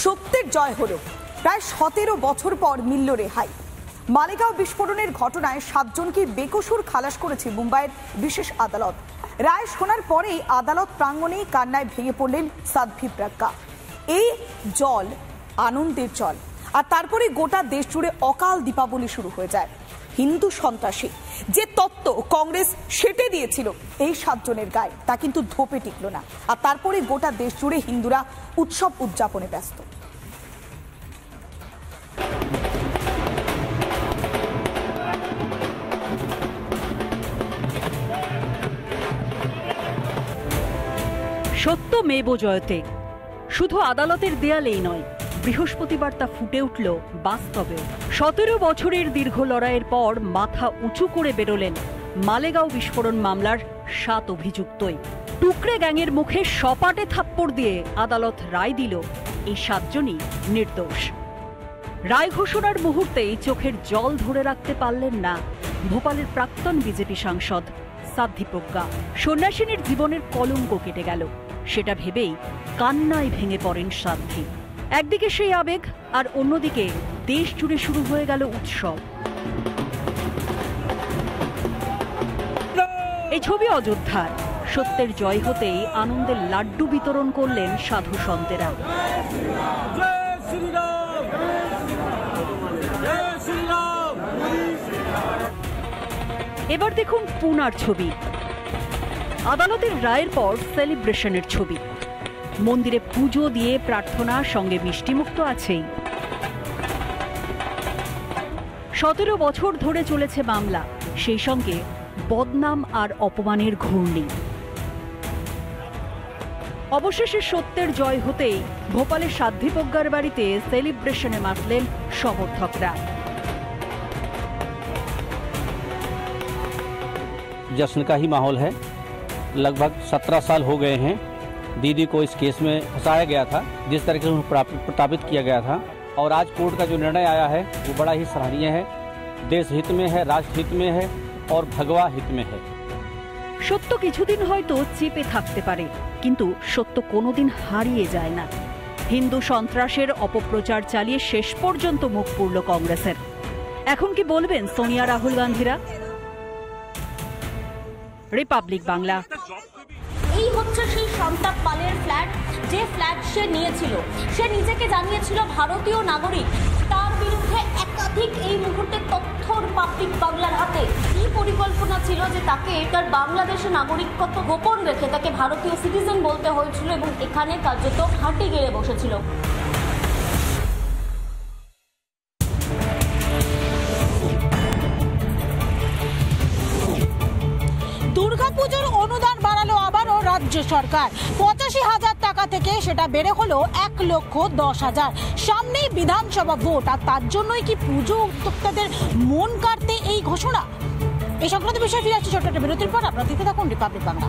সত্যের জয় হলো। প্রায় 17 বছর পর মিলল রেহাই। মালেগাঁও বিস্ফোরণের ঘটনায় 7 জনকে বেকসুর খালাস করেছে মুম্বাইয়ের বিশেষ আদালত। রায় শোনার পরেই আদালত প্রাঙ্গণেই কান্নায় ভেঙে পড়লেন সাধ্বী প্রজ্ঞা। এই জল আনন্দের জল। আর তারপরে গোটা দেশ জুড়ে অকাল দীপাবলি শুরু হয়ে যায়। হিন্দু সন্ত্রাসী যে তত্ত্ব কংগ্রেস সেটে দিয়েছিল এই 7 জনের গায়ে, তা কিন্তু ধোপে টিকল না। আর তারপরে গোটা দেশ জুড়ে হিন্দুরা উৎসব উদযাপনে ব্যস্ত। সত্যমেব জয়তে শুধু আদালতের দেয়ালেই নয়, বৃহস্পতিবার তা ফুটে উঠল বাস্তবেও। 17 বছরের দীর্ঘ লড়াইয়ের পর মাথা উঁচু করে বেরোলেন মালেগাঁও বিস্ফোরণ মামলার 7 অভিযুক্তই। টুকরে গ্যাংয়ের মুখে সপাটে থাপ্পড় দিয়ে আদালত রায় দিল এই 7 জনই নির্দোষ। রায় ঘোষণার মুহূর্তেই চোখের জল ধরে রাখতে পারলেন না ভোপালের প্রাক্তন বিজেপি সাংসদ সাধ্বী প্রজ্ঞা। সন্ন্যাসিনীর জীবনের কলঙ্ক কেটে গেল, সেটা ভেবেই কান্নায় ভেঙে পড়েন সাধ্বী। একদিকে সেই আবেগ, আর অন্যদিকে দেশ জুড়ে শুরু হয়ে গেল উৎসব। এই ছবি অযোধ্যার। সত্যের জয় হতেই আনন্দের লাড্ডু বিতরণ করলেন সাধু সন্তেরা। এবার দেখুন পুনার ছবি। আদালতের রায়ের পর সেলিব্রেশনের ছবি। মন্দিরে পুজো দিয়ে প্রার্থনার সঙ্গে মিষ্টিমুখ তো আছেই। 17 বছর ধরে চলেছে মামলা, সেই সঙ্গে বদনাম আর অপমানের ঘূর্ণি। অবশেষে সত্যের জয় হতেই ভোপালের সাধ্বী প্রজ্ঞার বাড়িতে সেলিব্রেশনে মাতলেন সমর্থকরা। जश्न का ही माहौल है। लगभग 17 साल हो गए हैं दीदी को इस केस में फंसाया गया था, जिस तरीके से उन्हें प्रताड़ित किया गया था। और आज कोर्ट का जो निर्णय आया है वो बड़ा ही सराहनीय है, देश हित में है, राष्ट्र हित में है और भगवा हित में है। সত্য কিছুদিন হয়তো চেপে থাকতে পারে, কিন্তু সত্য কোনোদিন হারিয়ে যায় না। হিন্দু সন্ত্রাসের অপপ্রচার চালিয়ে শেষ পর্যন্ত মুখ পুরল কংগ্রেসের। এখন কি বলবেন সোনিয়া রাহুল গান্ধীরা? রিপাবলিক বাংলা। এই হচ্ছে সেই সন্তাপ পালের ফ্ল্যাট, যে ফ্ল্যাট সে নিয়েছিল। সে নিজেকে জানিয়েছিল ভারতীয় নাগরিক। তার বিরুদ্ধে একাধিক এই মুহূর্তে তথ্যর পাবলিক বাংলার হাতে। কি পরিকল্পনা ছিল যে তাকে তার বাংলাদেশের নাগরিকত্ব গোপন রেখে তাকে ভারতীয় সিটিজেন বলতে হয়েছিল এবং এখানে কার্যত হাঁটি গেড়ে বসেছিল। দুর্গাপুজোর অনুদান বাড়ালো আবারও রাজ্য সরকার। 85,000 টাকা থেকে সেটা বেড়ে হলো 1,10,000। সামনেই বিধানসভা ভোট, আর তার জন্যই কি পুজো উদ্যোক্তাদের মন কাটতে এই ঘোষণা? এই সংক্রান্ত বিষয়ে ফিরে আসছি ছোট্ট একটা বিরতির পর। আপনারা দেখতে থাকুন রিপাবলিক বাংলা।